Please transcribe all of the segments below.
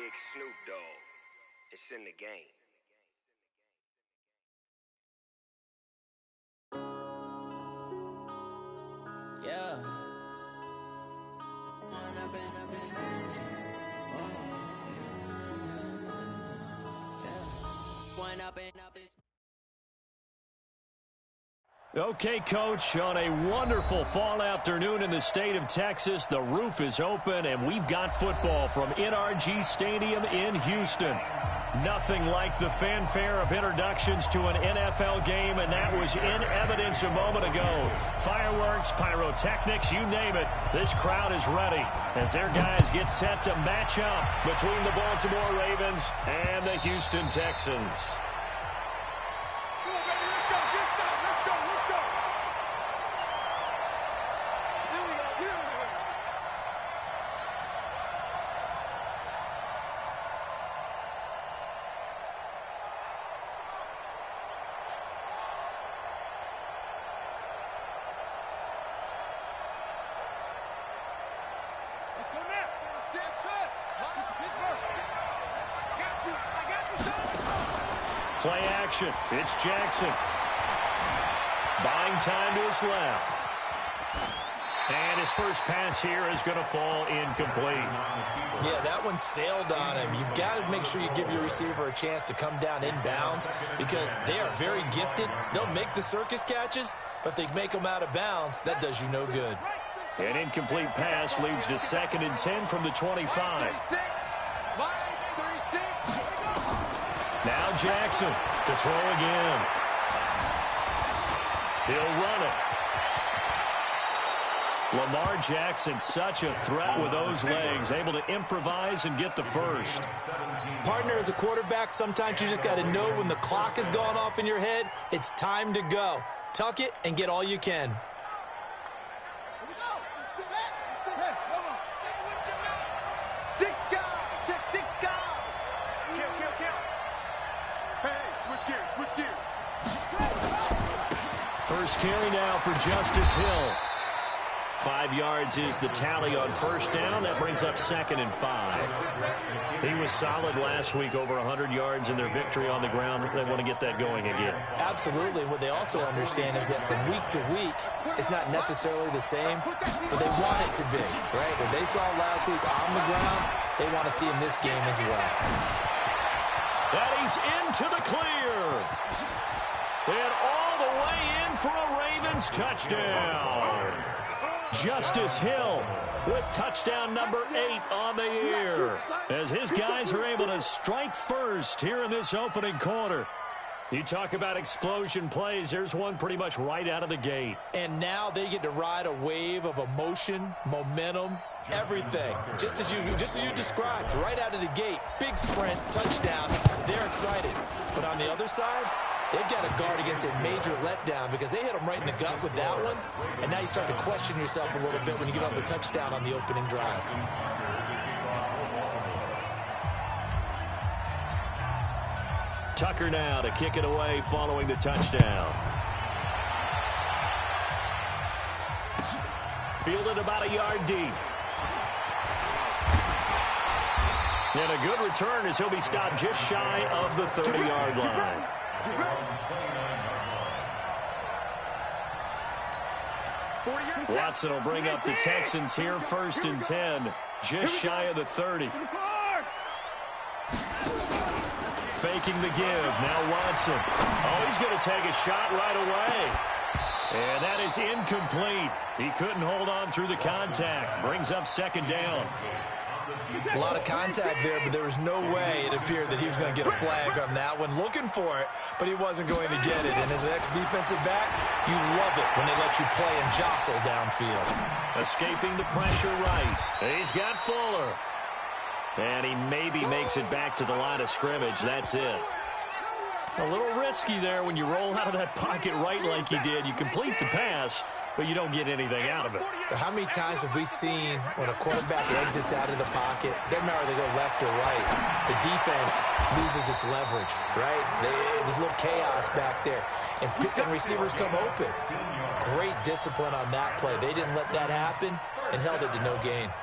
Big Snoop Dogg. It's in the game. Yeah. Okay, Coach, on a wonderful fall afternoon in the state of Texas, the roof is open, and we've got football from NRG Stadium in Houston. Nothing like the fanfare of introductions to an NFL game, and that was in evidence a moment ago. Fireworks, pyrotechnics, you name it. This crowd is ready as their guys get set to match up between the Baltimore Ravens and the Houston Texans. Play action. It's Jackson. Buying time to his left. And his first pass here is going to fall incomplete. Yeah, that one sailed on him. You've got to make sure you give your receiver a chance to come down inbounds because they are very gifted. They'll make the circus catches, but if they make them out of bounds, that does you no good. An incomplete pass leads to 2nd and 10 from the 25. Now Jackson to throw again. He'll run it. Lamar Jackson, such a threat with those legs, able to improvise and get the first. Partner, as a quarterback, sometimes you just got to know when the clock has gone off in your head, it's time to go. Tuck it and get all you can. First carry now for Justice Hill. 5 yards is the tally on first down. That brings up 2nd and 5. He was solid last week, over 100 yards in their victory on the ground. They want to get that going again. Absolutely. What they also understand is that from week to week, it's not necessarily the same, but they want it to be, right? What they saw last week on the ground, they want to see in this game as well. That he's into the clear. And all the way in for a Ravens touchdown. Justice Hill with touchdown number 8 on the year as his guys are able to strike first here in this opening quarter. You talk about explosion plays. There's one pretty much right out of the gate. And now they get to ride a wave of emotion, momentum, everything. Just as you described, right out of the gate. Big sprint, touchdown. They're excited. But on the other side, they've got to guard against a major letdown because they hit them right in the gut with that one. And now you start to question yourself a little bit when you get on the touchdown on the opening drive. Tucker now to kick it away following the touchdown. Fielded about a yard deep. And a good return as he'll be stopped just shy of the 30-yard line. Watson will bring up the Texans here, 1st and 10, just shy of the 30. Faking the give. Now Watson. Oh, he's going to take a shot right away. And that is incomplete. He couldn't hold on through the contact. Brings up 2nd down. A lot of contact there, but there was no way it appeared that he was going to get a flag on that one. Looking for it, but he wasn't going to get it. And as an ex-defensive back, you love it when they let you play and jostle downfield. Escaping the pressure right. He's got Fuller. And he maybe makes it back to the line of scrimmage. That's it. A little risky there when you roll out of that pocket right like you did. You complete the pass, but you don't get anything out of it. How many times have we seen when a quarterback exits out of the pocket, doesn't matter whether they go left or right, the defense loses its leverage, right? There's a little chaos back there, and receivers come open. Great discipline on that play. They didn't let that happen and held it to no gain.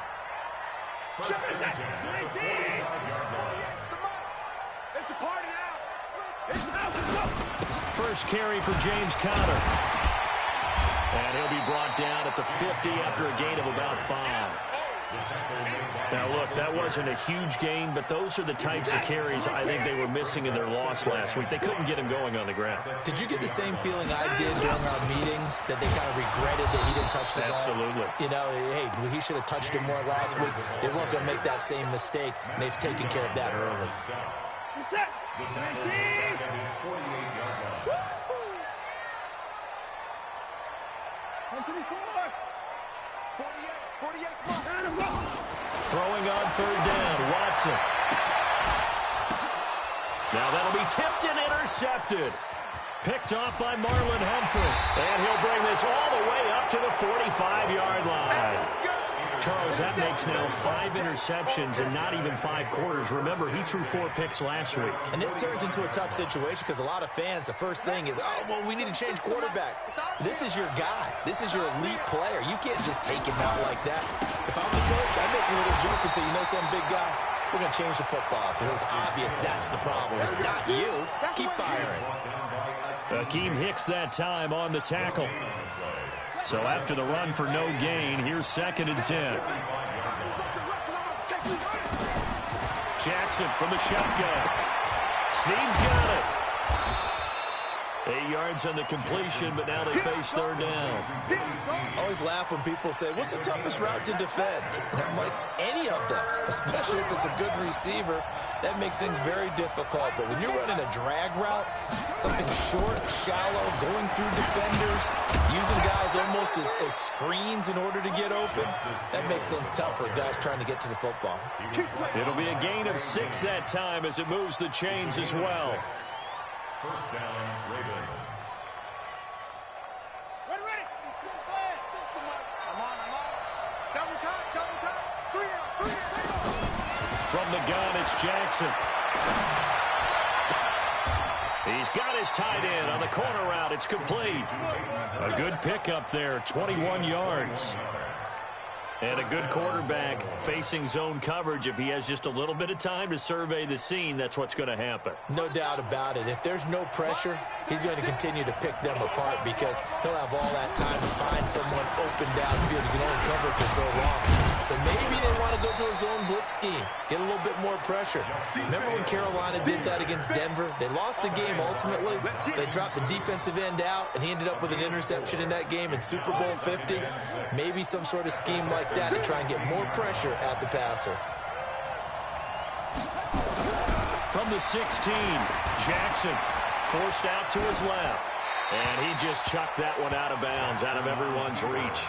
first carry for James Conner. And he'll be brought down at the 50 after a gain of about 5. Now, look, that wasn't a huge gain, but those are the types of carries I think they were missing in their loss last week. They couldn't get him going on the ground. Did you get the same feeling I did during our meetings, that they kind of regretted that he didn't touch the ball? Absolutely. You know, hey, he should have touched it more last week. They weren't going to make that same mistake, and they've taken care of that early. Set. 48. Throwing on third down, Watson. Now that'll be tipped and intercepted. Picked off by Marlon Humphrey. And he'll bring this all the way up to the 45-yard line. Charles, that makes now 5 interceptions and not even 5 quarters. Remember, he threw 4 picks last week. And this turns into a tough situation because a lot of fans, the first thing is, oh, well, we need to change quarterbacks. This is your guy. This is your elite player. You can't just take him out like that. If I'm the coach, I make a little joke and say, you know some big guy, we're going to change the football. So it's obvious that's the problem. It's not you. Keep firing. Akeem Hicks that time on the tackle. So after the run for no gain, here's 2nd and 10. Jackson from the shotgun. Snead's got it. 8 yards on the completion, but now they face third down. I always laugh when people say, what's the toughest route to defend? And I'm like, any of them, especially if it's a good receiver. That makes things very difficult. But when you're running a drag route, something short, shallow, going through defenders, using guys almost as screens in order to get open, that makes things tough for guys trying to get to the football. It'll be a gain of 6 that time as it moves the chains as well. First down, Ravens. Ready. I'm on. Double time. 3 out. From the gun, it's Jackson. He's got his tight end on the corner route. It's complete. A good pickup there, 21 yards. And a good quarterback facing zone coverage. If he has just a little bit of time to survey the scene, that's what's going to happen. No doubt about it. If there's no pressure, he's going to continue to pick them apart because he'll have all that time to find someone open downfield. He can only cover for so long. So maybe they want to go to a zone blitz scheme, get a little bit more pressure. Remember when Carolina did that against Denver? They lost the game ultimately. They dropped the defensive end out, and he ended up with an interception in that game in Super Bowl 50. Maybe some sort of scheme like that to try and get more pressure at the passer. From the 16, Jackson forced out to his left. And he just chucked that one out of bounds, out of everyone's reach.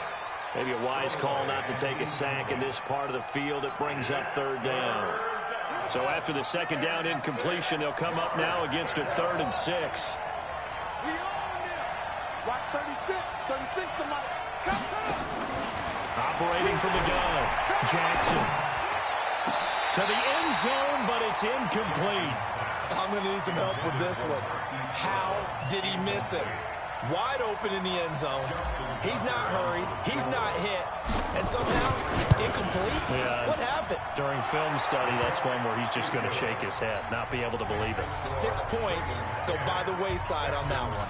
Maybe a wise call not to take a sack in this part of the field. It brings up third down. So after the second down incompletion, they'll come up now against a 3rd and 6. Watch 36 to Mike. Operating from the gun, Jackson. To the end zone, but it's incomplete. I'm going to need some help with this one. How did he miss it? Wide open in the end zone. He's not hurried. He's not hit. And somehow, incomplete? Yeah. What happened? During film study, that's one where he's just going to shake his head, not be able to believe it. 6 points go by the wayside on that one.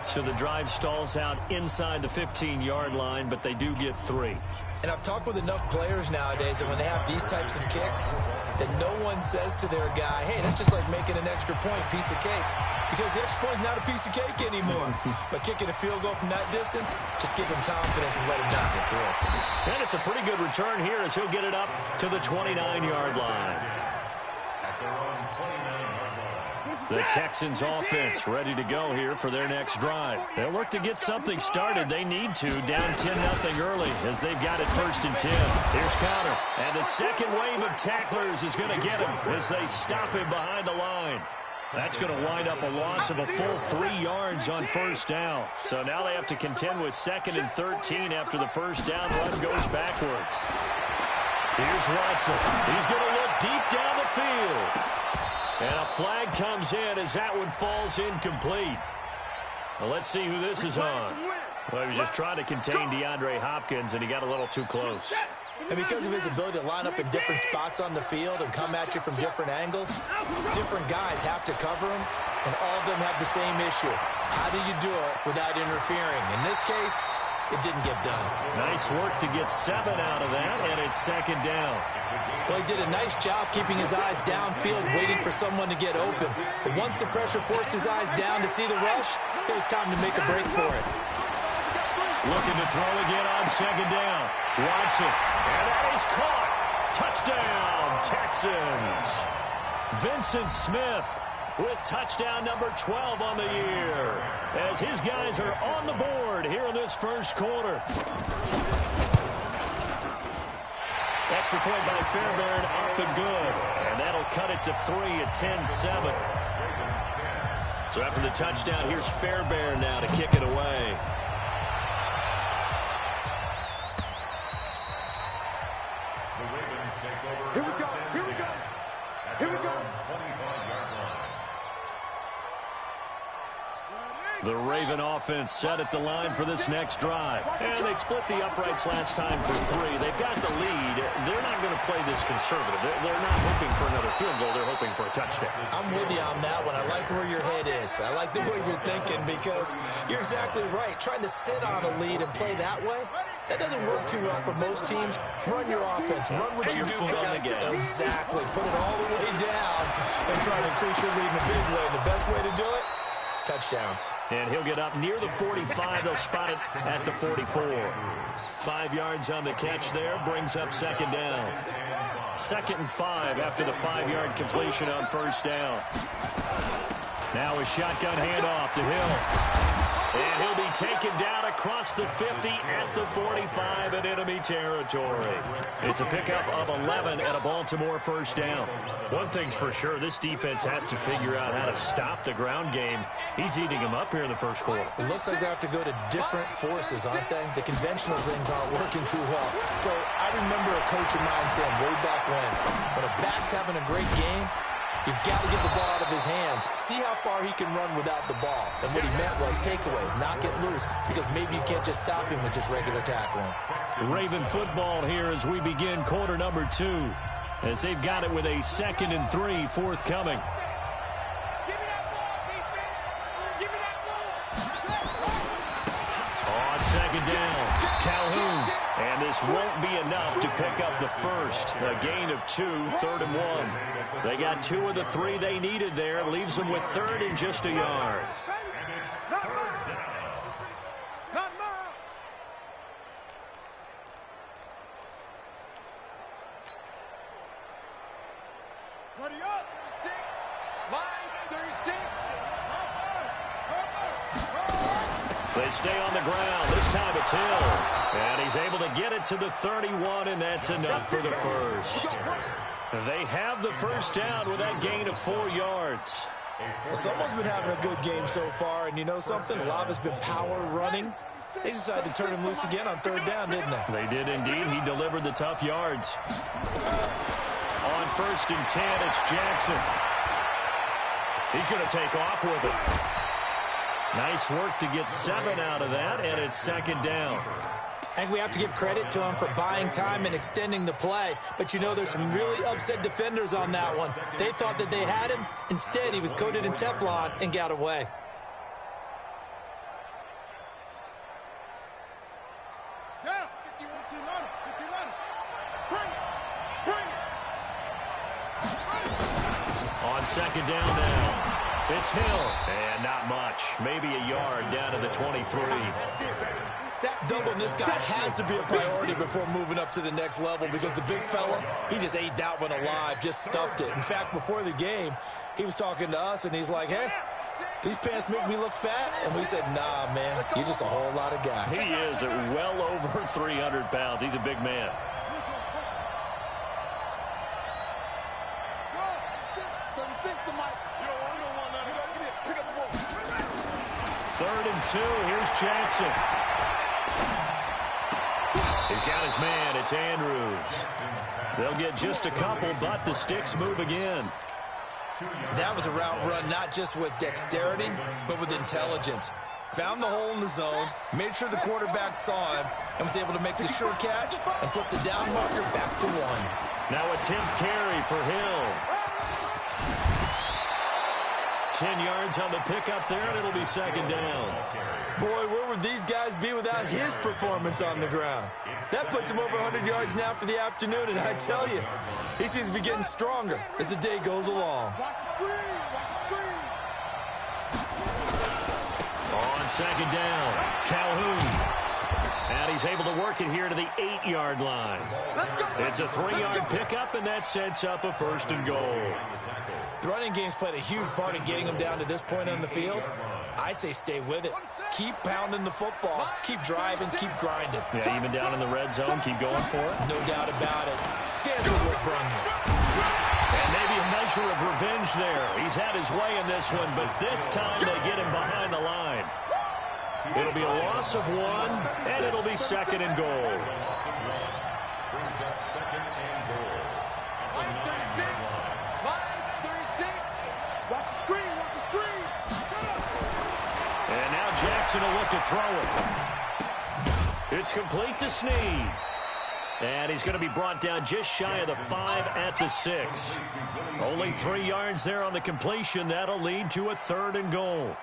So the drive stalls out inside the 15-yard line, but they do get 3. And I've talked with enough players nowadays that when they have these types of kicks, that no one says to their guy, hey, that's just like making an extra point, piece of cake. Because the extra point is not a piece of cake anymore. But kicking a field goal from that distance, just give him confidence and let him knock it through. And it's a pretty good return here as he'll get it up to the 29-yard line. The Texans offense ready to go here for their next drive. They'll look to get something started. They need to, down 10-0 early as they've got it 1st and 10. Here's Conner. And the second wave of tacklers is going to get him as they stop him behind the line. That's going to wind up a loss of a full 3 yards on 1st down. So now they have to contend with 2nd and 13 after the 1st down run goes backwards. Here's Watson. He's going to look deep down the field. And a flag comes in as that one falls incomplete. Well, let's see who this is on. Well, he was just trying to contain DeAndre Hopkins, and he got a little too close. And because of his ability to line up in different spots on the field and come at you from different angles, different guys have to cover him. and all of them have the same issue. How do you do it without interfering? In this case, it didn't get done. Nice work to get 7 out of that, and it's second down. Well, he did a nice job keeping his eyes downfield, waiting for someone to get open. But once the pressure forced his eyes down to see the rush, it was time to make a break for it. Looking to throw again on second down. Watson, and that is caught. Touchdown, Texans. Vincent Smith with touchdown number 12 on the year, as his guys are on the board here in this first quarter. Extra point by Fairbairn, up and good. And that'll cut it to 3 at 10-7. So after the touchdown, here's Fairbairn now to kick it away. Here we go. Here we go. Here we go. 25-yard line. The Raven offense set at the line for this next drive. And they split the uprights last time for 3. They've got the lead. They're not going to play this conservative. They're not hoping for another field goal. They're hoping for a touchdown. I'm with you on that one. I like where your head is. I like the way you're thinking because you're exactly right. Trying to sit on a lead and play that way, that doesn't work too well for most teams. Run your offense. Run what you do best. Exactly. Put it all the way down and try to increase your lead in a big way. The best way to do it, touchdowns. And he'll get up near the 45. They'll spot it at the 44. 5 yards on the catch there. Brings up second down. 2nd and 5 after the 5-yard completion on first down. Now a shotgun handoff to Hill. And he'll be taken down across the 50 at the 45 in enemy territory. It's a pickup of 11 and a Baltimore first down. One thing's for sure, this defense has to figure out how to stop the ground game. He's eating them up here in the first quarter. It looks like they have to go to different forces, aren't they? The conventional things aren't working too well. So I remember a coach of mine saying way back when a back's having a great game, you've got to get the ball out of his hands. See how far he can run without the ball. And what he meant was takeaways, not get loose, because maybe you can't just stop him with just regular tackling. Raven football here as we begin quarter number 2, as they've got it with a 2nd and 3 forthcoming. On second down, Calhoun. And this won't be enough to pick up the first. A gain of 2, 3rd and 1. They got 2 of the 3 they needed there. Leaves them with 3rd and just a yard. Ready up. 6. Line 36. They stay on the ground. This time it's Hill. And he's able to get it to the 31, and that's enough for the first. They have the first down with that gain of 4 yards. Well, someone's been having a good game so far, and you know something? A lot of it's been power running. They decided to turn him loose again on 3rd down, didn't they? They did indeed. He delivered the tough yards. On 1st and 10, it's Jackson. He's going to take off with it. Nice work to get 7 out of that, and it's 2nd down. I think we have to give credit to him for buying time and extending the play. But, you know, there's some really upset defenders on that one. They thought that they had him. Instead, he was coated in Teflon and got away. Yeah, 51 to Lana. 50 Lana. Bring it. Bring it. On 2nd down now, it's Hill. And not much. Maybe a yard down to the 23. Doubling this guy has to be a priority before moving up to the next level because the big fella, he just ate that one alive, just stuffed it. In fact, before the game, he was talking to us, and he's like, hey, these pants make me look fat? And we said, nah, man, you're just a whole lot of guy. He is at well over 300 pounds. He's a big man. Third and 2. Here's Jackson. He's got his man. It's Andrews. They'll get just a couple, but the sticks move again. That was a route run not just with dexterity, but with intelligence. Found the hole in the zone, made sure the quarterback saw him, and was able to make the sure catch and flip the down marker back to 1. Now a 10th carry for Hill. 10 yards on the pickup there, and it'll be second down. Boy, where would these guys be without his performance on the ground? That puts him over 100 yards now for the afternoon, and I tell you, he seems to be getting stronger as the day goes along. On second down, Calhoun. And he's able to work it here to the 8-yard line. It's a 3-yard pickup, and that sets up a first and goal. The running game's played a huge part in getting them down to this point on the field. I say stay with it. Keep pounding the football. Keep driving. Keep grinding. Yeah, even down in the red zone, keep going for it. No doubt about it. Dance with what brung you. And maybe a measure of revenge there. He's had his way in this one, but this time they get him behind the line. It'll be a loss of 1, and it'll be second and goal. Line 36. Watch the screen. And now Jackson will look to throw it. It's complete to Snead. And he's going to be brought down just shy of the 5 at the 6. Only 3 yards there on the completion. That'll lead to a third and goal.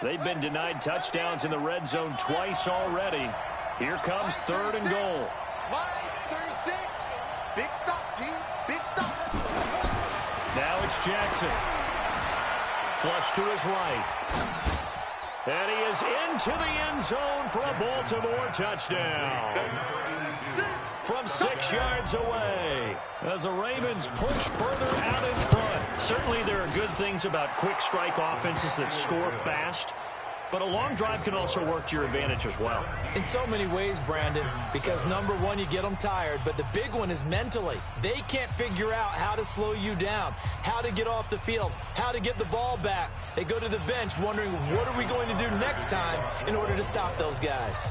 They've been denied touchdowns in the red zone twice already. Here comes third and goal. Line 36. Big stop, G. Big stop. Now it's Jackson. Flush to his right. And he is into the end zone for a Baltimore touchdown. From 6 yards away, as the Ravens push further out in front. Certainly there are good things about quick strike offenses that score fast, but a long drive can also work to your advantage as well. In so many ways, Brandon, because number one, you get them tired, but the big one is mentally. They can't figure out how to slow you down, how to get off the field, how to get the ball back. They go to the bench wondering, what are we going to do next time in order to stop those guys?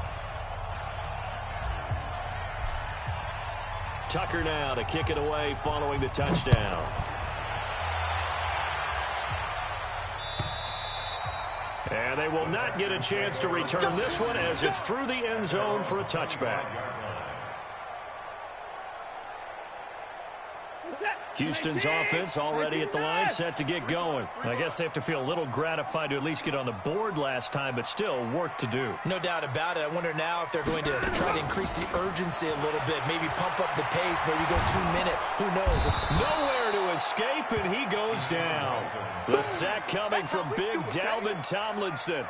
Tucker now to kick it away following the touchdown. And they will not get a chance to return this one as it's through the end zone for a touchback. Houston's offense already at the line, set to get going. I guess they have to feel a little gratified to at least get on the board last time, but still work to do. No doubt about it. I wonder now if they're going to try to increase the urgency a little bit, maybe pump up the pace, maybe go 2 minute. Who knows? Nowhere to escape, and he goes down. The sack coming from big Dalvin Tomlinson.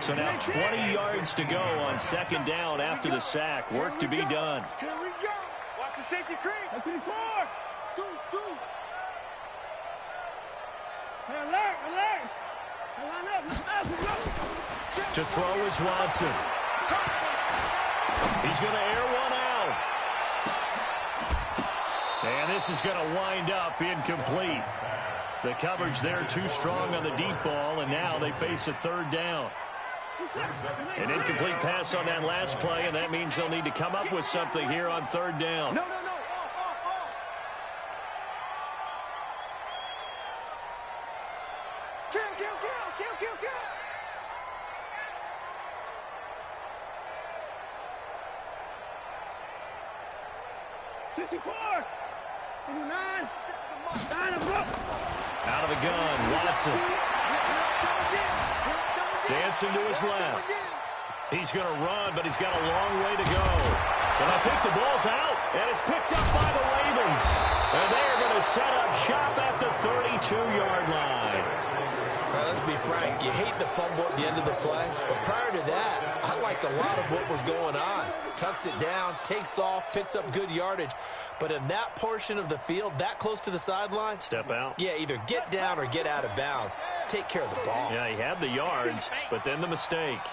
So now 20 yards to go on second down after the sack. Work to be done. Here we go. Watch the safety creep. 54. Deuce. Hey, alert. Line up. To throw is Watson. He's going to air one out. And this is going to wind up incomplete. The coverage there too strong on the deep ball, and now they face a third down. An incomplete pass on that last play, and that means they'll need to come up with something here on third down. No. Kill. 54. 59. Out of the gun, Watson. Dancing to his left. He's going to run, but he's got a long way to go. And I think the ball's out, and it's picked up by the Ravens. And they're going to set up shop at the 32-yard line. Well, let's be frank. You hate the fumble at the end of the play. But prior to that, I liked a lot of what was going on. Tucks it down, takes off, picks up good yardage. But in that portion of the field, that close to the sideline, step out. Yeah, either get down or get out of bounds. Take care of the ball. Yeah, he had the yards, but then the mistake.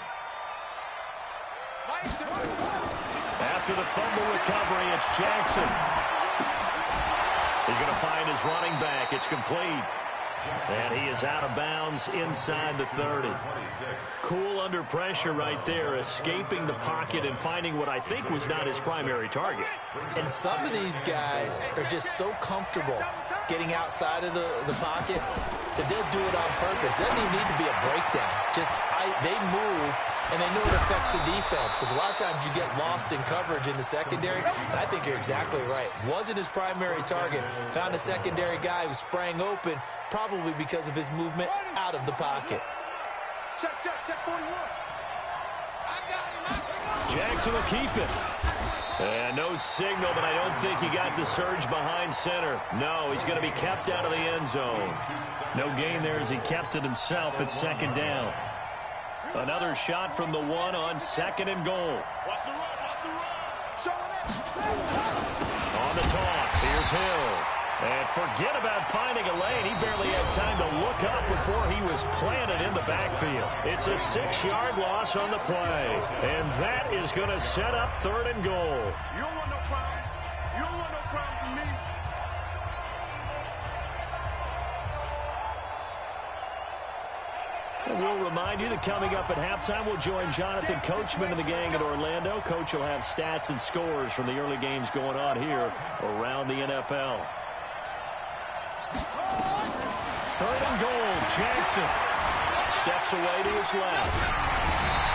After the fumble recovery, it's Jackson. He's going to find his running back. It's complete. And he is out of bounds inside the 30. Cool under pressure right there, escaping the pocket and finding what I think was not his primary target. And some of these guys are just so comfortable getting outside of the pocket that they'll do it on purpose. It doesn't even need to be a breakdown. Just they move and they know it affects the defense because a lot of times you get lost in coverage in the secondary, and I think you're exactly right. Wasn't his primary target. Found a secondary guy who sprang open, probably because of his movement out of the pocket. Check 41. Jackson will keep it. And no signal, but I don't think he got the surge behind center. No, he's going to be kept out of the end zone. No gain there as he kept it himself at second down. Another shot from the 1 on second and goal. Watch the run. On the toss, here's Hill. And forget about finding a lane. He barely had time to look up before he was planted in the backfield. It's a 6-yard loss on the play. And that is going to set up third and goal. You don't want no problem. You don't want no problem from me. And we'll remind you that coming up at halftime, we'll join Jonathan Coachman and the gang at Orlando. Coach will have stats and scores from the early games going on here around the NFL. Third and goal, Jackson steps away to his left.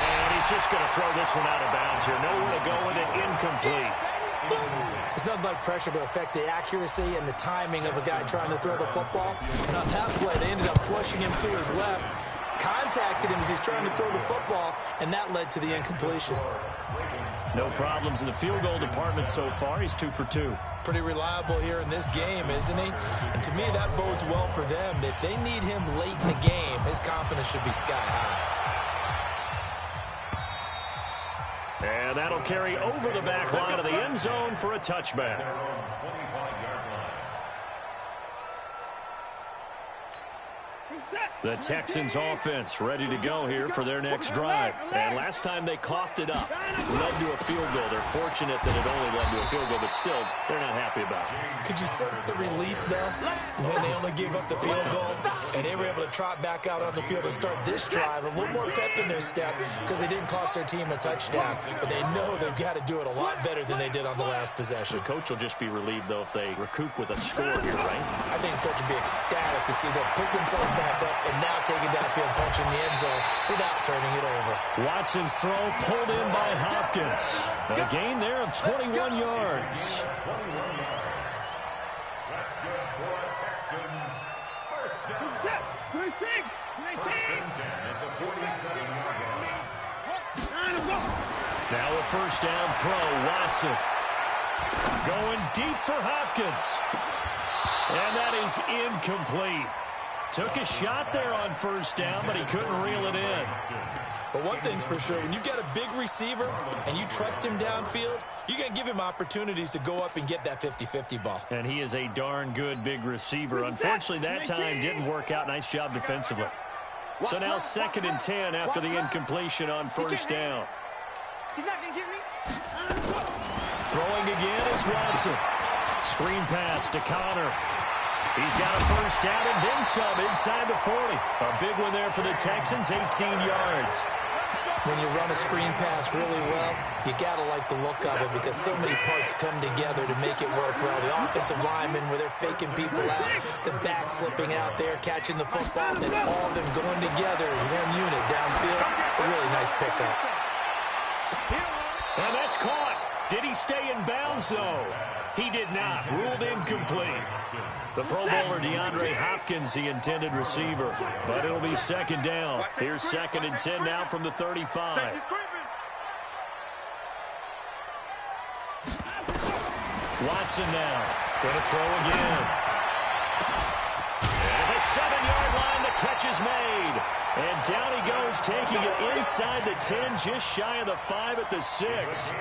And he's just going to throw this one out of bounds here. Nowhere to go with it, incomplete. It's nothing but pressure to affect the accuracy and the timing of a guy trying to throw the football. And on that play, they ended up flushing him to his left, contacted him as he's trying to throw the football, and that led to the incompletion. No problems in the field goal department so far. He's 2 for 2. Pretty reliable here in this game, isn't he? And to me, that bodes well for them. If they need him late in the game, his confidence should be sky high. And that'll carry over the back line of the end zone for a touchback. The Texans offense ready to go here for their next drive. And last time they coughed it up, led to a field goal. They're fortunate that it only led to a field goal, but still, they're not happy about it. Could you sense the relief, though, when they only gave up the field goal and they were able to trot back out on the field and start this drive? A little more pep in their step because they didn't cost their team a touchdown, but they know they've got to do it a lot better than they did on the last possession. The coach will just be relieved, though, if they recoup with a score here, right? I think the coach will be ecstatic to see them pick themselves back up and now take it downfield, punch in the end zone without turning it over. Watson's throw pulled in by Hopkins. A gain there of 21 yards. That's good for Texans. First down. First and 10 at the 47-yard line. Now a first down throw. Watson going deep for Hopkins. And that is incomplete. Took a shot there on first down, but he couldn't reel it in. But one thing's for sure, when you got a big receiver and you trust him downfield, you're going to give him opportunities to go up and get that 50-50 ball. And he is a darn good big receiver. Unfortunately, that time didn't work out. Nice job defensively. So now 2nd and 10 after the incompletion on first down. He's not going to get me. Throwing again is Watson. Screen pass to Connor. He's got a first down and then some inside the 40. A big one there for the Texans, 18 yards. When you run a screen pass really well, you got to like the look of it because so many parts come together to make it work well. The offensive linemen where they're faking people out, the back slipping out there, catching the football, then all of them going together as one unit downfield. A really nice pickup. And that's caught. Did he stay in bounds, though? He did not. Ruled incomplete. The Pro Bowler DeAndre Hopkins, the intended receiver. But it'll be 2nd down. Here's 2nd and 10 now from the 35. Watson now. Going to throw again. And the 7-yard line, the catch is made. And down he goes, taking it inside the 10, just shy of the 5 at the 6.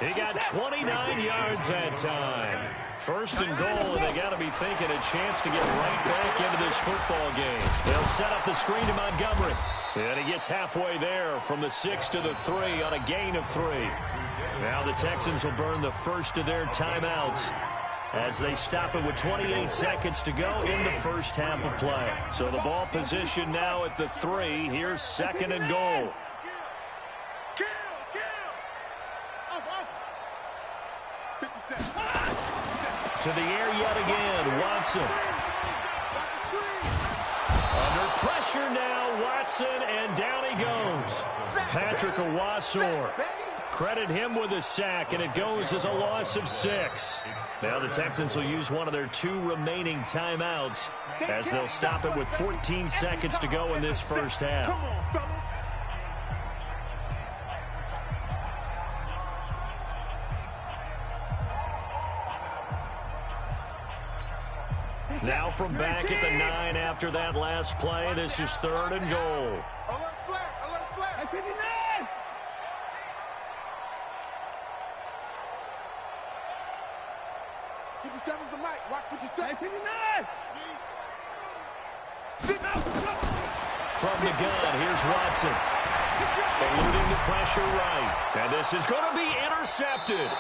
He got 29 yards that time. 1st and goal, and they got to be thinking a chance to get right back into this football game. They'll set up the screen to Montgomery. And he gets halfway there from the 6 to the 3 on a gain of 3. Now the Texans will burn the first of their timeouts as they stop it with 28 seconds to go in the first half of play. So the ball position now at the 3. Here's 2nd and goal. To the air yet again, Watson. Under pressure. pressure now. Watson, and down he goes. Patrick Owasor. Credit him with a sack, and it goes as a loss of 6. Now the Texans will use one of their 2 remaining timeouts as they'll stop it with 14 seconds to go in this first half. Now from back at the 9 after that last play, this is 3rd and goal. Alert flag, alert flag. Hey, 59. '57's the mic. Watch 57. Hey, 59. From the gun, here's Watson. Eluding the pressure right. And this is going to be intercepted.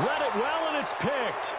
Read it well, and it's picked.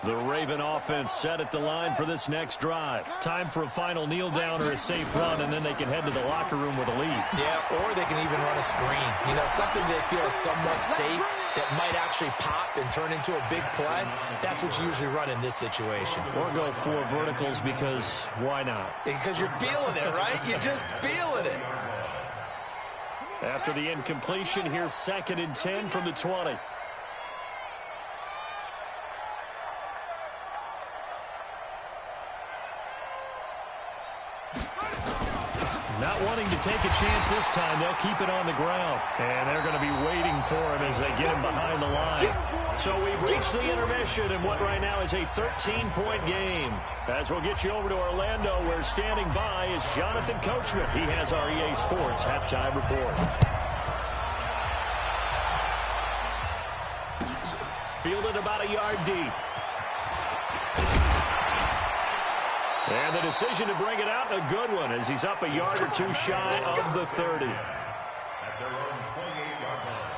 The Raven offense set at the line for this next drive. Time for a final kneel down or a safe run, and then they can head to the locker room with a lead. Yeah, or they can even run a screen. You know, something they feel is somewhat safe that might actually pop and turn into a big play. That's what you usually run in this situation. Or go 4 verticals because why not? Because you're feeling it, right? You're just feeling it. After the incompletion, here's 2nd and 10 from the 20. Not wanting to take a chance this time, they'll keep it on the ground. And they're going to be waiting for him as they get him behind the line. So we've reached the intermission in what right now is a 13-point game. As we'll get you over to Orlando, where standing by is Jonathan Coachman. He has our EA Sports halftime report. Fielded about a yard deep. And the decision to bring it out, a good one, as he's up a yard or 2 shy of the 30. At their own 28-yard line.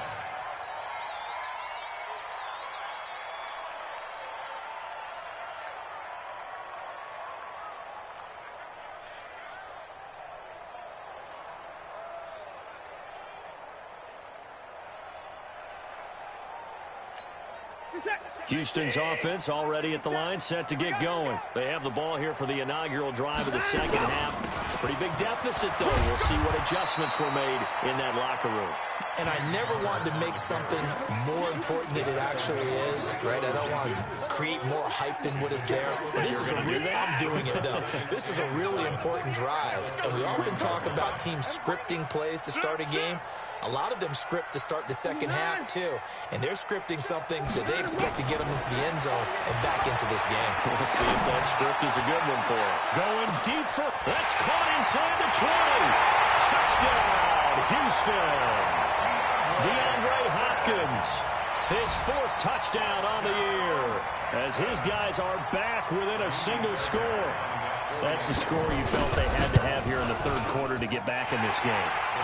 Houston's offense already at the line, set to get going. They have the ball here for the inaugural drive of the second half. Pretty big deficit, though. We'll see what adjustments were made in that locker room. And I never wanted to make something more important than it actually is, right? I don't want to create more hype than what is there. This is a really, I'm doing it, though. This is a really important drive. And we often talk about teams scripting plays to start a game. A lot of them script to start the second half, too. And they're scripting something that they expect to get them into the end zone and back into this game. We'll see if that script is a good one for them. Going deep for, that's caught inside the 20. Touchdown, Houston. DeAndre Hopkins, his 4th touchdown on the year, as his guys are back within a single score. That's the score you felt they had to have here in the 3rd quarter to get back in this game.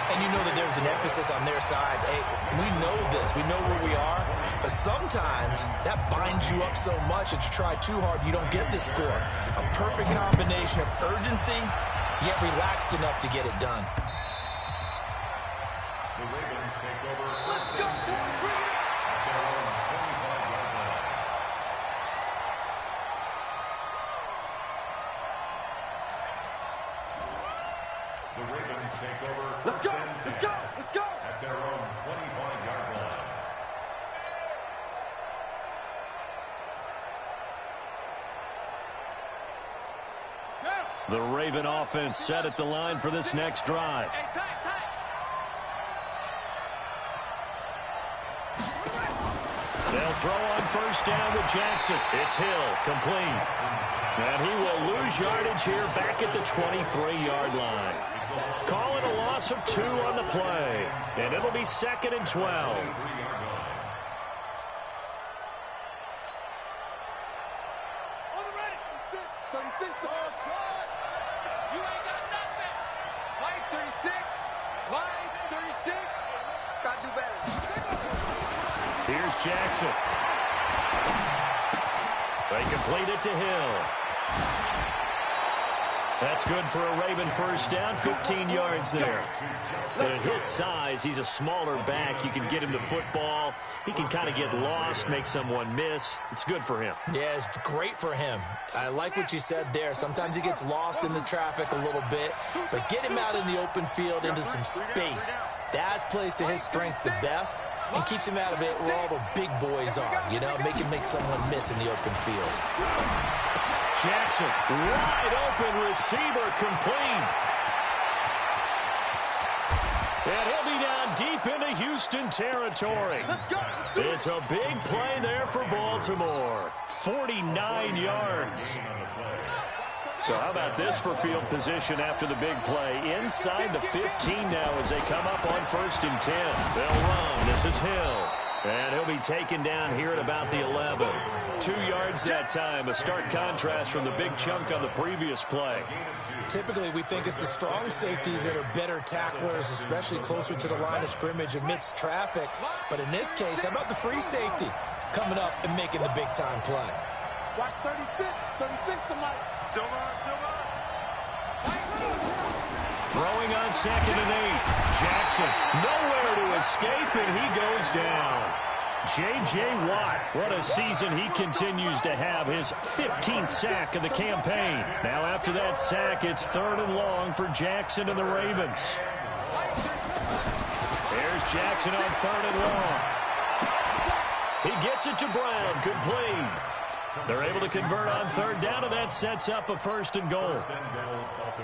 And you know that there's an emphasis on their side. Hey, we know this. We know where we are. But sometimes that binds you up so much that you try too hard, you don't get this score. A perfect combination of urgency, yet relaxed enough to get it done. The Ravens take over. Let's go! The Ravens take over. Let's go! Let's go! Let's go! At their own 25-yard line. The Raven offense set at the line for this next drive. They'll throw on 1st down with Jackson. It's Hill, complete. And he will lose yardage here back at the 23-yard line. Call it a loss of 2 on the play. And it'll be 2nd and 12. Here's Jackson. They complete it to Hill. That's good for a Raven first down, 15 yards there. And at his size, he's a smaller back. You can get him the football. He can kind of get lost, make someone miss. It's good for him. Yeah, it's great for him. I like what you said there. Sometimes he gets lost in the traffic a little bit, but get him out in the open field into some space. That plays to his strengths the best and keeps him out of it where all the big boys are, you know, make someone miss in the open field. Jackson, wide open receiver, complete. And he'll be down deep into Houston territory. It's a big play there for Baltimore. 49 yards. So how about this for field position after the big play? Inside the 15 now as they come up on 1st and 10. They'll run. This is Hill. And he'll be taken down here at about the 11. 2 yards that time. A stark contrast from the big chunk on the previous play. Typically, we think it's the strong safeties that are better tacklers, especially closer to the line of scrimmage amidst traffic. But in this case, how about the free safety coming up and making the big-time play? Watch 36. 36 tonight. Silver. Throwing on 2nd and 8. Jackson, nowhere to escape, and he goes down. J.J. Watt, what a season he continues to have, his 15th sack of the campaign. Now after that sack, it's 3rd and long for Jackson and the Ravens. There's Jackson on 3rd and long. He gets it to Brown, complete. They're able to convert on 3rd down, and that sets up a 1st and goal.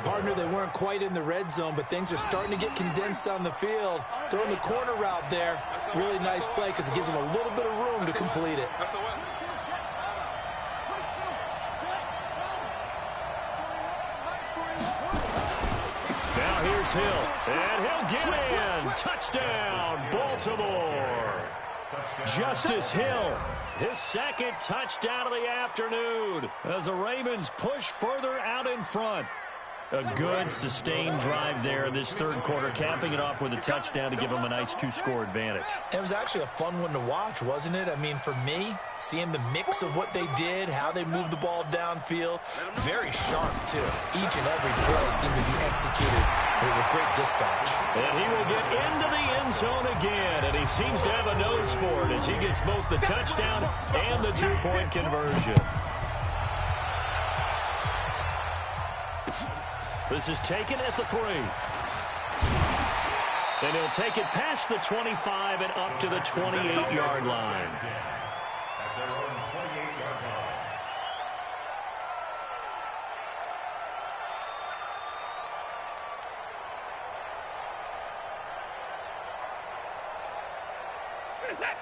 Partner, they weren't quite in the red zone, but things are starting to get condensed on the field. Throwing the corner route there. Really nice play because it gives them a little bit of room to complete it. Now here's Hill, and he'll get in. Touchdown, Baltimore. Justice Hill, his 2nd touchdown of the afternoon as the Ravens push further out in front. A good, sustained drive there in this 3rd quarter, capping it off with a touchdown to give them a nice 2-score advantage. It was actually a fun one to watch, wasn't it? I mean, for me, seeing the mix of what they did, how they moved the ball downfield, very sharp, too. Each and every play seemed to be executed with great dispatch. And he will get into the end zone again, and he seems to have a nose for it as he gets both the touchdown and the 2-point conversion. This is taken at the 3. And he'll take it past the 25 and up to the 28-yard line.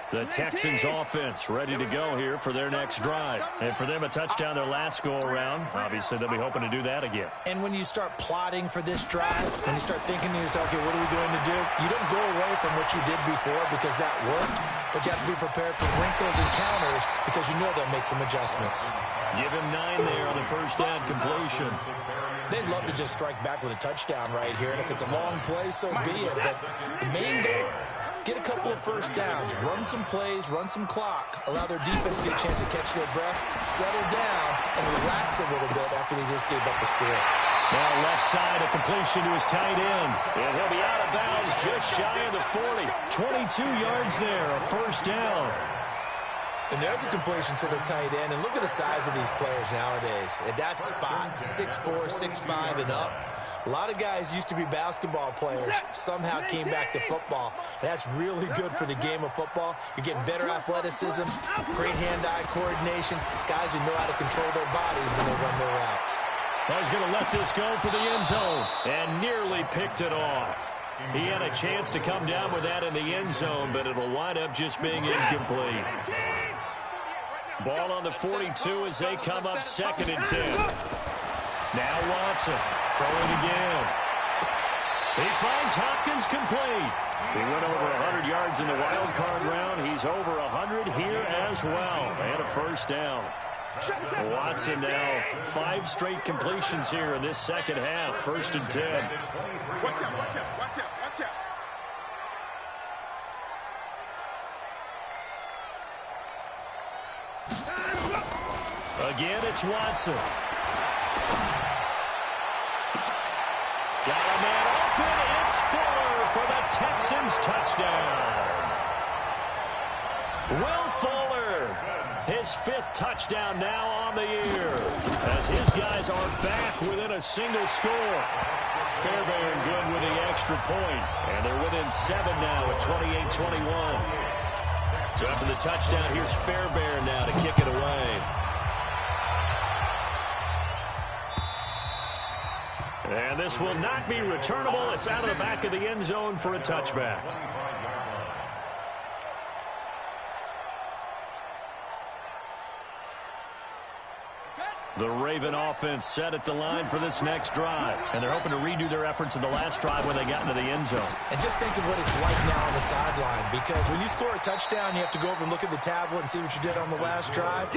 The Texans offense ready to go here for their next drive. And for them, a touchdown their last go-around. Obviously, they'll be hoping to do that again. And when you start plotting for this drive, when you start thinking to yourself, okay, what are we going to do? You don't go away from what you did before because that worked, but you have to be prepared for wrinkles and counters because you know they'll make some adjustments. Give him 9 there on the first down completion. They'd love to just strike back with a touchdown right here, and if it's a long play, so be it. But the main goal, get a couple of first downs, run some plays, run some clock, allow their defense to get a chance to catch their breath, settle down, and relax a little bit after they just gave up a score. Now left side, a completion to his tight end. And he'll be out of bounds just shy of the 40. 22 yards there, a first down. And there's a completion to the tight end. And look at the size of these players nowadays. At that spot, 6'4", 6'5", and up. A lot of guys used to be basketball players, somehow came back to football. And that's really good for the game of football. You're getting better athleticism, great hand-eye coordination, guys who know how to control their bodies when they run their routes. I was going to let this go for the end zone and nearly picked it off. He had a chance to come down with that in the end zone, but it'll wind up just being incomplete. Ball on the 42 as they come up 2nd and 10. Now Watson throwing again. He finds Hopkins complete. He went over 100 yards in the wild card round. He's over 100 here as well. And a first down. Watson now 5 straight completions here in this second half. 1st and 10. Watch out, watch out, watch out, watch out. Again, it's Watson. Got a man open. It's Fuller for the Texans touchdown. Will Fuller, his 5th touchdown now on the year, as his guys are back within a single score. Fairbairn good with the extra point, and they're within 7 now at 28-21. So after the touchdown, here's Fairbairn now to kick it away. And this will not be returnable. It's out of the back of the end zone for a touchback. The Raven offense set at the line for this next drive. And they're hoping to redo their efforts in the last drive when they got into the end zone. And just think of what it's like now on the sideline. Because when you score a touchdown, you have to go over and look at the tablet and see what you did on the last drive.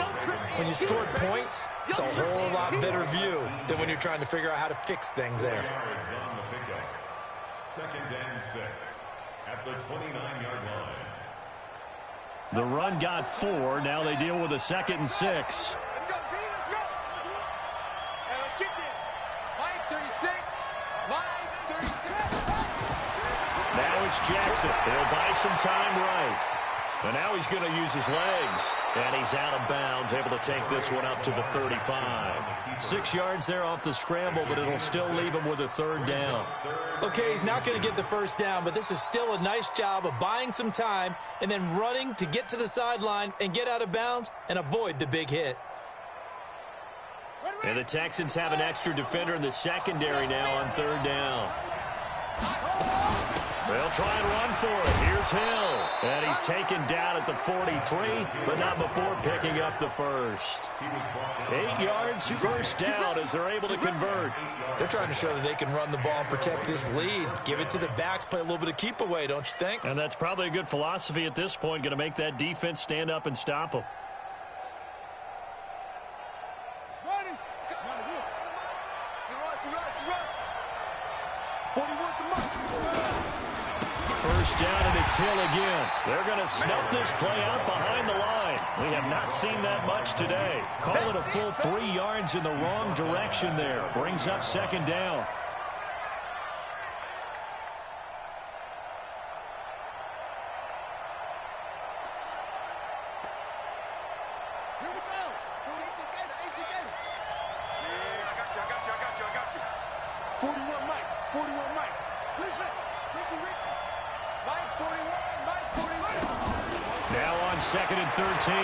When you scored points, it's a whole lot better view than when you're trying to figure out how to fix things there. Second and 6 at the 29-yard line. The run got 4. Now they deal with a 2nd and 6. Now it's Jackson. He'll buy some time right. And now he's going to use his legs. And he's out of bounds, able to take this one up to the 35. 6 yards there off the scramble, but it'll still leave him with a 3rd down. Okay, he's not going to get the 1st down, but this is still a nice job of buying some time and then running to get to the sideline and get out of bounds and avoid the big hit. And the Texans have an extra defender in the secondary now on 3rd down. They'll try and run for it. Here's Hill. And he's taken down at the 43, but not before picking up the 1st. 8 yards, 1st down as they're able to convert. They're trying to show that they can run the ball and protect this lead. Give it to the backs, play a little bit of keep away, don't you think? And that's probably a good philosophy at this point, going to make that defense stand up and stop them. First down, and it's Hill again. They're going to snuff this play out behind the line. We have not seen that much today. Call it a full 3 yards in the wrong direction there. Brings up 2nd down. Now on 2nd and 13.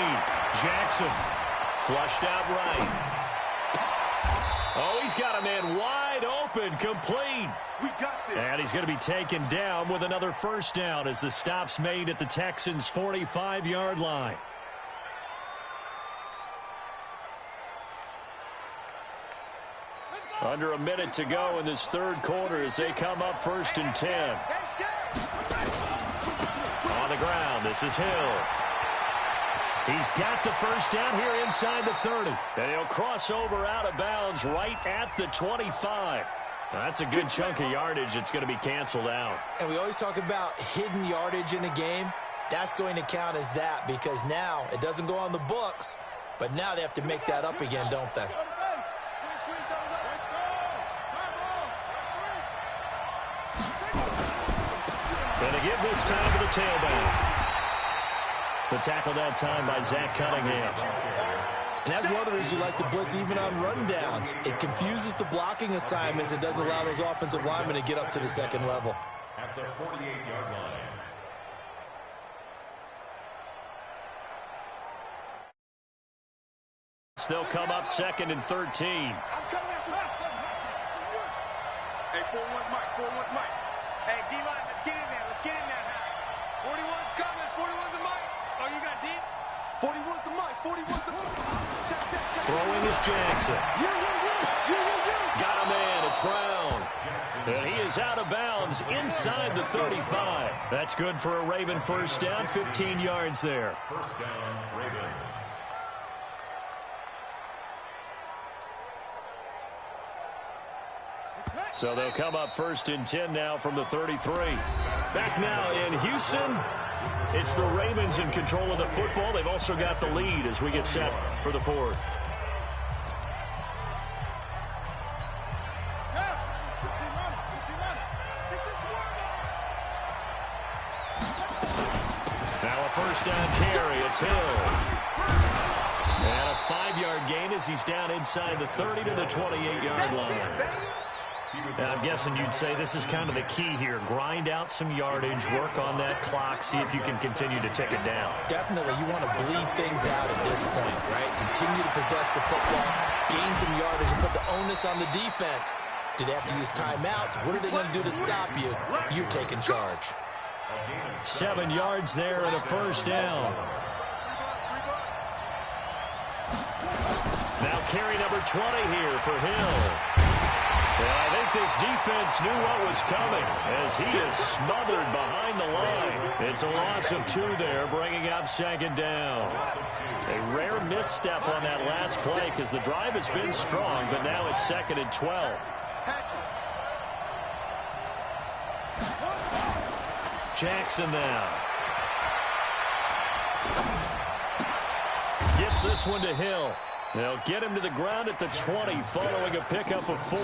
Jackson flushed out right. Oh, he's got a man wide open, complete. We got this. And he's going to be taken down with another 1st down as the stop's made at the Texans' 45-yard line. Under a minute to go in this 3rd quarter as they come up 1st and 10. On the ground, this is Hill. He's got the 1st down here inside the 30. And he'll cross over out of bounds right at the 25. Now, that's a good chunk of yardage. It's going to be canceled out. And we always talk about hidden yardage in a game. That's going to count as that because now it doesn't go on the books, but now they have to make that up again, don't they? And to give this time to the tailback. The tackle that time by Zach Cunningham. And that's one of the reasons you like to blitz even on rundowns. It confuses the blocking assignments. It doesn't allow those offensive linemen to get up to the 2nd level. At the 48-yard line. They'll come up 2nd and 13. Hey, 4-1 Mike, 4-1 Mike. Hey, D-line, let's get in there. Let's get in there. 41's coming, 41's the Mike. Oh, you got deep? 41's the Mike, 41's the Mike. Check. Throwing is Jackson. Got a man, it's Brown. And he is out of bounds inside the 35. That's good for a Raven 1st down, 15 yards there. 1st down, Ravens. So they'll come up 1st and 10 now from the 33. Back now in Houston. It's the Ravens in control of the football. They've also got the lead as we get set for the 4th. first down carry. It's Hill. And a 5-yard gain as he's down inside the 30 to the 28-yard line. Now, I'm guessing you'd say this is kind of the key here. Grind out some yardage, work on that clock, see if you can continue to tick it down. Definitely, you want to bleed things out at this point, right? Continue to possess the football, gain some yardage, and put the onus on the defense. Do they have to use timeouts? What are they going to do to stop you? You're taking charge. 7 yards there and a first down. Now carry number 20 here for Hill. Well, I think this defense knew what was coming as he is smothered behind the line. It's a loss of 2 there, bringing up second down. A rare misstep on that last play because the drive has been strong, but now it's 2nd and 12. Jackson now. Gets this one to Hill. They'll get him to the ground at the 20 following a pickup of 4.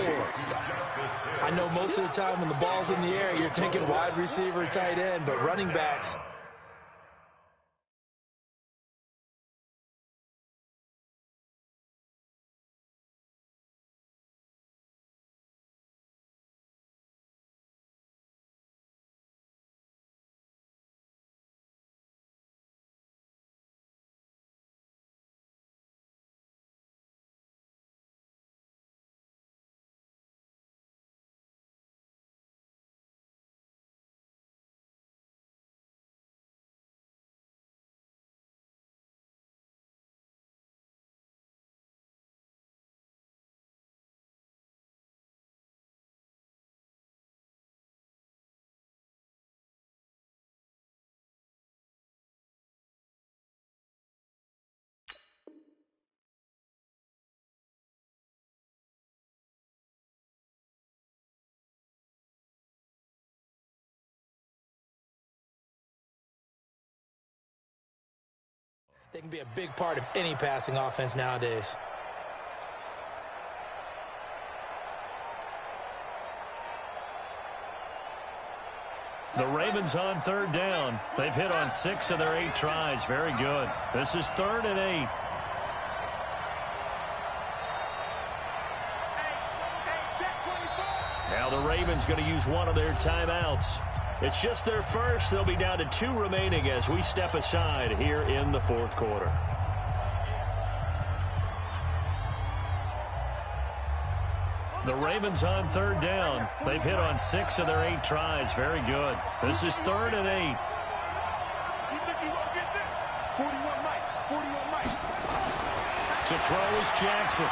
I know most of the time when the ball's in the air, you're thinking wide receiver, tight end, but running backs. They can be a big part of any passing offense nowadays. The Ravens on 3rd down. They've hit on 6 of their 8 tries. Very good. This is 3rd and 8. Now the Ravens going to use one of their timeouts. It's just their first. They'll be down to 2 remaining as we step aside here in the 4th quarter. The Ravens on 3rd down. They've hit on 6 of their 8 tries. Very good. This is 3rd and 8. 41 Mike. 41 Mike. To throw is Jackson.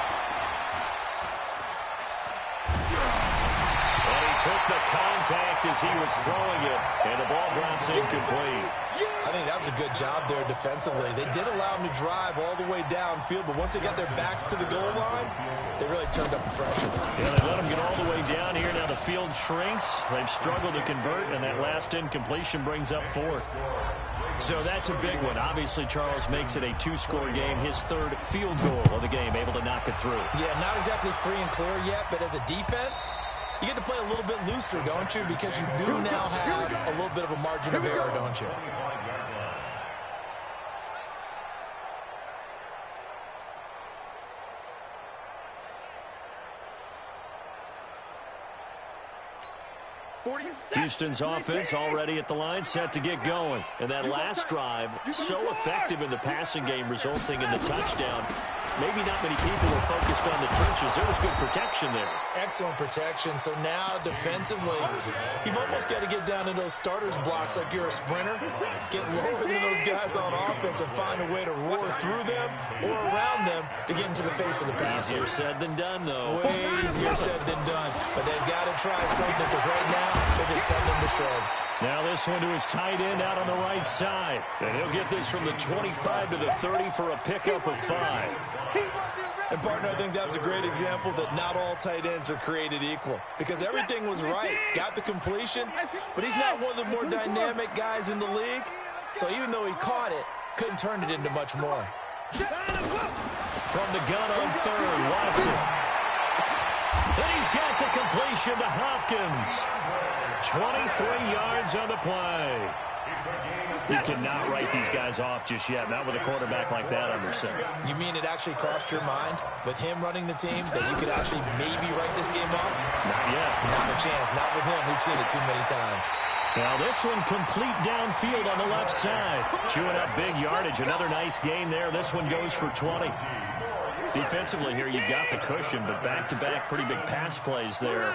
Took the contact as he was throwing it, and the ball drops incomplete. I think that was a good job there defensively. They did allow him to drive all the way downfield, but once they got their backs to the goal line, they really turned up the pressure. Yeah, they let him get all the way down here. Now the field shrinks. They've struggled to convert, and that last incompletion brings up 4th. So that's a big one. Obviously, Charles makes it a 2-score game. His 3rd field goal of the game, able to knock it through. Yeah, not exactly free and clear yet, but as a defense, you get to play a little bit looser, don't you? Because you do now have a little bit of a margin of error, don't you? Houston's offense already at the line, set to get going. And that last drive, so effective in the passing game, resulting in the touchdown. Maybe not many people were focused on the trenches. There was good protection there. Excellent protection. So now defensively, you've almost got to get down to those starters blocks like you're a sprinter. Get lower than those guys on offense and find a way to roar through them or around them to get into the face of the passer. Easier said than done, though. Way easier said than done. But they've got to try something because right now they're just cutting them to shreds. Now this one to his tight end out on the right side. And he'll get this from the 25 to the 30 for a pickup of 5. And, partner, I think that was a great example that not all tight ends are created equal because everything was right. Got the completion, but he's not one of the more dynamic guys in the league. So even though he caught it, couldn't turn it into much more. From the gun on 3rd, Watson. And he's got the completion to Hopkins. 23 yards on the play. He cannot write these guys off just yet, not with a quarterback like that under center. You mean it actually crossed your mind with him running the team that you could actually maybe write this game off? Not yet. Not a chance. Not with him. We've seen it too many times. Now this one complete downfield on the left side. Chewing up big yardage. Another nice gain there. This one goes for 20. Defensively here, you've got the cushion, but back-to-back pretty big pass plays there.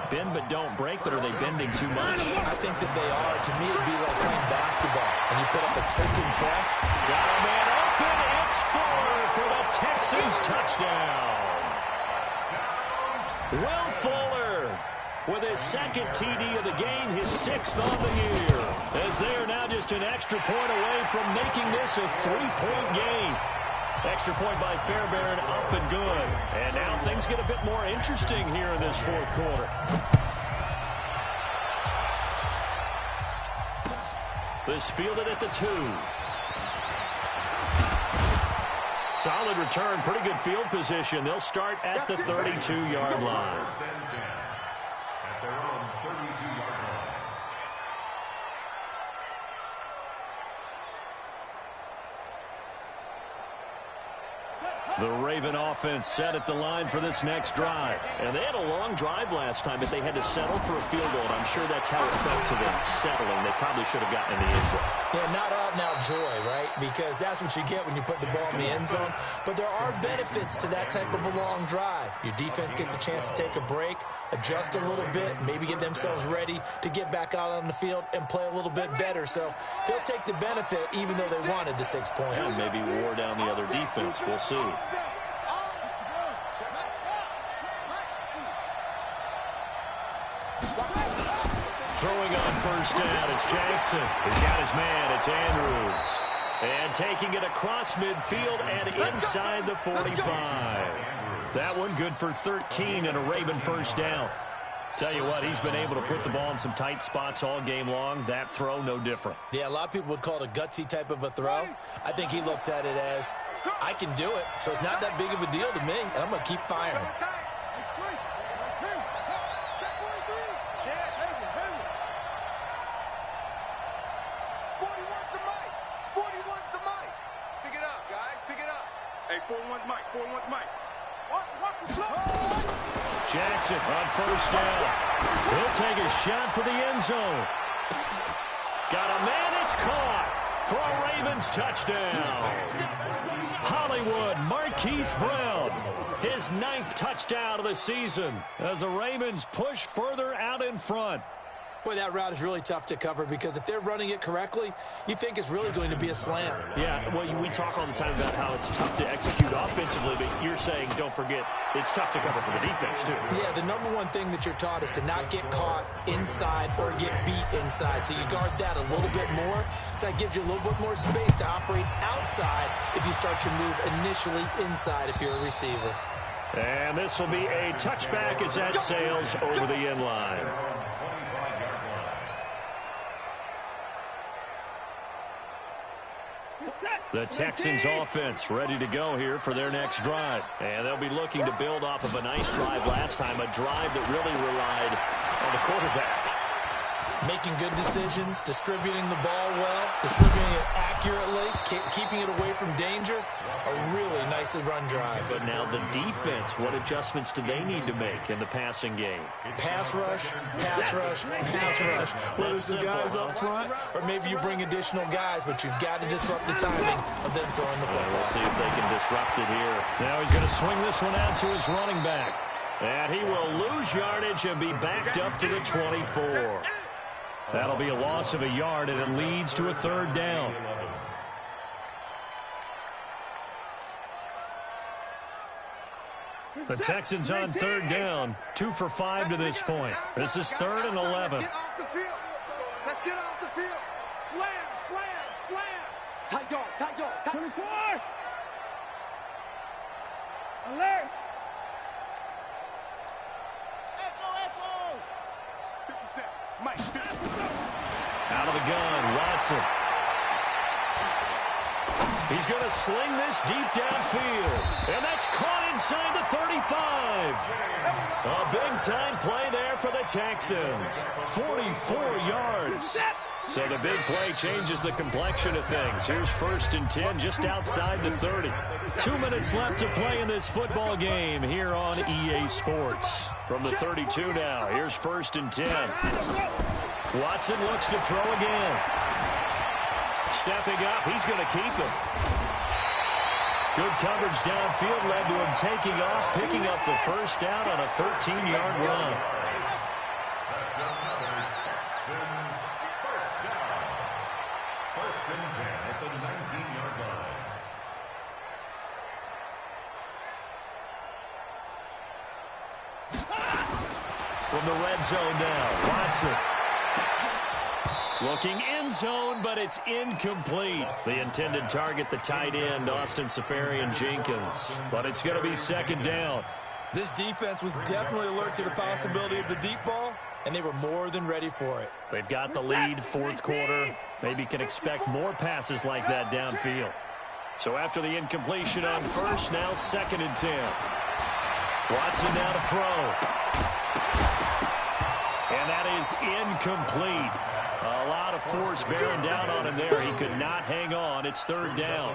Bend but don't break, but are they bending too much? I think that they are. To me, it'd be like playing basketball, and you put up a token press. Got a man open. It's Fuller for the Texans touchdown. Will Fuller with his second TD of the game, his 6th on the year. As they are now just an extra point away from making this a 3-point game. Extra point by Fairbairn, up and good. And now things get a bit more interesting here in this fourth quarter. This fielded at the 2. Solid return, pretty good field position. They'll start at the 32-yard line. At their own 32-yard line. The Raven offense set at the line for this next drive. And they had a long drive last time, but they had to settle for a field goal. And I'm sure that's how it felt to them, settling. They probably should have gotten in the end zone. Yeah, not out-and-out joy, right? Because that's what you get when you put the ball in the end zone. But there are benefits to that type of a long drive. Your defense gets a chance to take a break, adjust a little bit, maybe get themselves ready to get back out on the field and play a little bit better. So they'll take the benefit even though they wanted the 6 points. And maybe wore down the other defense. We'll see. Throwing on first down, it's Jackson. He's got his man, it's Andrews. And taking it across midfield and inside the 45. That one good for 13 and a Raven first down. Tell you what, he's been able to put the ball in some tight spots all game long. That throw, no different. Yeah, a lot of people would call it a gutsy type of a throw. I think he looks at it as, I can do it, so it's not that big of a deal to me, and I'm going to keep firing. Jackson on first down. He'll take a shot for the end zone. Got a man, it's caught for a Ravens touchdown. Hollywood Marquise Brown, his 9th touchdown of the season as the Ravens push further out in front. Boy, that route is really tough to cover because if they're running it correctly, you think it's really going to be a slant. Yeah, well, we talk all the time about how it's tough to execute offensively, but you're saying, don't forget, it's tough to cover for the defense, too. Yeah, the number one thing that you're taught is to not get caught inside or get beat inside. So you guard that a little bit more. So that gives you a little bit more space to operate outside if you start your move initially inside if you're a receiver. And this will be a touchback as that sails over the end line. The Texans offense ready to go here for their next drive. And they'll be looking to build off of a nice drive last time, a drive that really relied on the quarterback. Making good decisions, distributing the ball well, distributing it accurately, keeping it away from danger. A really nicely run drive. But now the defense, what adjustments do they need to make in the passing game? Pass rush, pass rush, pass rush. Whether it's the guys up front or maybe you bring additional guys, but you've got to disrupt the timing of them throwing the football. We'll see if they can disrupt it here. Now he's going to swing this one out to his running back. And he will lose yardage and be backed up to the 24. That'll be a loss of a yard, and it leads to a 3rd down. The Texans on 3rd down, 2 for 5 to this point. This is 3rd and 11. Let's get off the field. Let's get off the field. Slam, slam, slam. Tight yard, tight yard, tight. 24. Alert. Echo. 57. Mike. 50. Out of the gun, Watson. He's going to sling this deep downfield. And that's caught inside the 35. A big-time play there for the Texans. 44 yards. So the big play changes the complexion of things. Here's 1st and 10 just outside the 30. 2 minutes left to play in this football game here on EA Sports. From the 32 now, here's 1st and 10. Watson looks to throw again. Stepping up, he's going to keep him. Good coverage downfield led to him taking off, picking up the first down on a 13-yard run. That's another Texans first down. 1st and 10 at the 19-yard line. From the red zone now, Watson. Looking end zone, but it's incomplete. The intended target, the tight end, Austin Safarian-Jenkins. But it's going to be 2nd down. This defense was definitely alert to the possibility of the deep ball, and they were more than ready for it. They've got the lead, 4th quarter. Maybe can expect more passes like that downfield. So after the incompletion on 1st, now 2nd and 10. Watson now to throw. And that is incomplete. A lot of force bearing down on him there. He could not hang on. It's 3rd down.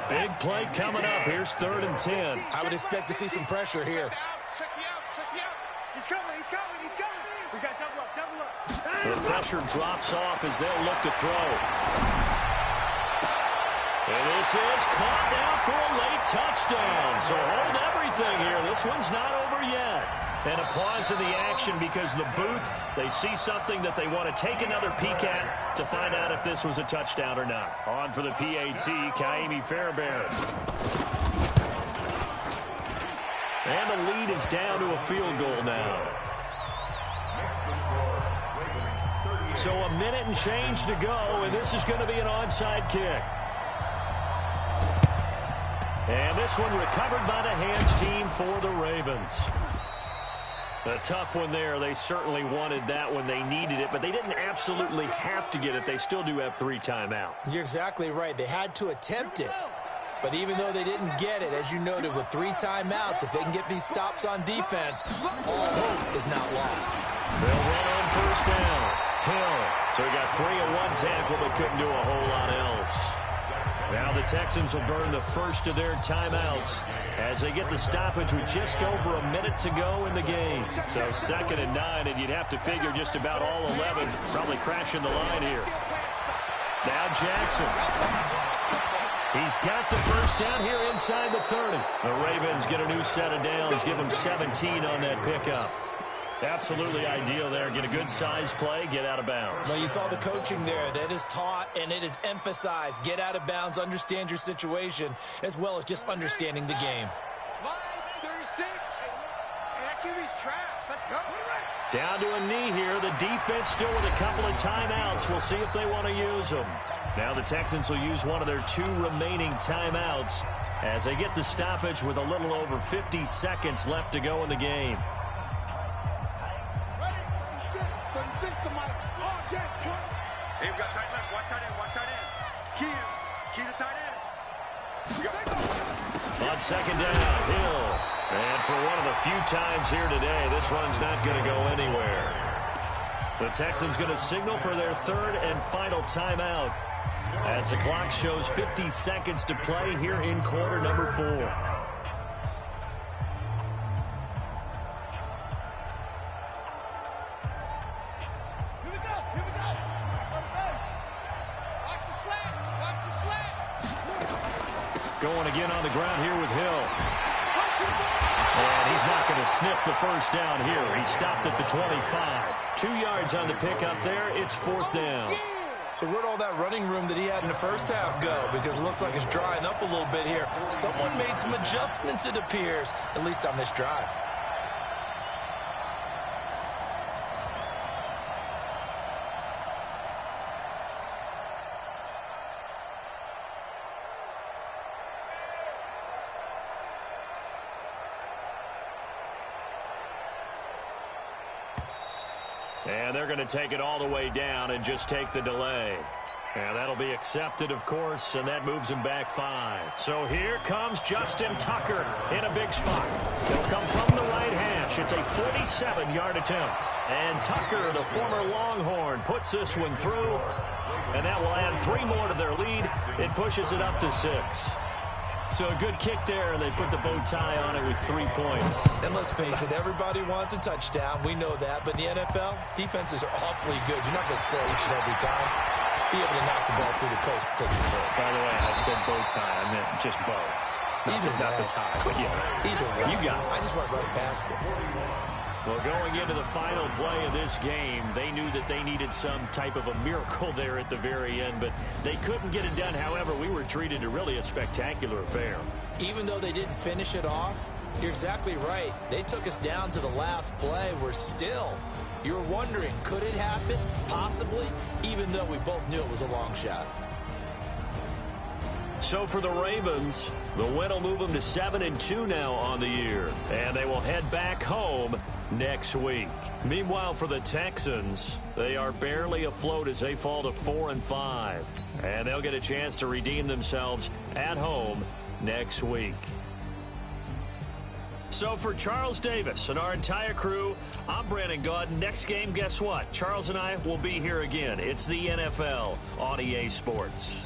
Big play coming up. Here's 3rd and 10. I would expect to see some pressure here. Check me out. He's coming. We got double up. The pressure drops off as they'll look to throw. And this is caught now for a late touchdown. So hold everything here. This one's not over yet. And a pause in the action because the booth, they see something that they want to take another peek at to find out if this was a touchdown or not. On for the PAT, Kaimi Fairbairn. And the lead is down to a field goal now. So a minute and change to go, and this is going to be an onside kick. And this one recovered by the hands team for the Ravens. A tough one there. They certainly wanted that when they needed it, but they didn't absolutely have to get it. They still do have 3 timeouts. You're exactly right. They had to attempt it. But even though they didn't get it, as you noted, with 3 timeouts, if they can get these stops on defense, all hope is not lost. They'll run on 1st down. Hill. So he got free of 1 tackle, but couldn't do a whole lot else. Now the Texans will burn the first of their timeouts as they get the stoppage with just over a minute to go in the game. So 2nd and 9, and you'd have to figure just about all 11 probably crashing the line here. Now Jackson. He's got the first down here inside the 30. The Ravens get a new set of downs, give them 17 on that pickup. Absolutely ideal there. Get a good size play, get out of bounds. Well, you saw the coaching there. That is taught and it is emphasized. Get out of bounds, understand your situation, as well as just understanding the game. Line 36. And that QB's trash. Let's go. Down to a knee here. The defense still with a couple of timeouts. We'll see if they want to use them. Now the Texans will use one of their 2 remaining timeouts as they get the stoppage with a little over 50 seconds left to go in the game. Hey, we got tight left. Watch tight end. Key to tight end. On 2nd down, Hill. And for one of the few times here today, this run's not going to go anywhere. The Texans going to signal for their 3rd and final timeout as the clock shows 50 seconds to play here in quarter number 4. Going again on the ground here with Hill. And he's not going to sniff the first down here. He stopped at the 25. 2 yards on the pickup there. It's 4th down. So where'd all that running room that he had in the first half go? Because it looks like it's drying up a little bit here. Someone made some adjustments, it appears, at least on this drive. And they're going to take it all the way down and just take the delay. And that'll be accepted, of course, and that moves him back 5. So here comes Justin Tucker in a big spot. It'll come from the right hash. It's a 47-yard attempt. And Tucker, the former Longhorn, puts this one through. And that will add 3 more to their lead. It pushes it up to 6. So a good kick there, and they put the bow tie on it with 3 points. And let's face it, everybody wants a touchdown. We know that. But in the NFL, defenses are awfully good. You're not going to score each and every time. Be able to knock the ball through the post and take the turn. By the way, I said bow tie. I meant just bow. Not the tie, but yeah. Either way. You got it. I just went right past it. Well, going into the final play of this game, they knew that they needed some type of a miracle there at the very end, but they couldn't get it done. However, we were treated to really a spectacular affair. Even though they didn't finish it off, you're exactly right. They took us down to the last play. You're wondering, could it happen? Possibly, even though we both knew it was a long shot. So for the Ravens, the win will move them to 7-2 now on the year, and they will head back home next week. Meanwhile, for the Texans, they are barely afloat as they fall to 4-5, and they'll get a chance to redeem themselves at home next week. So for Charles Davis and our entire crew, I'm Brandon Gaudin. Next game, guess what? Charles and I will be here again. It's the NFL on EA Sports.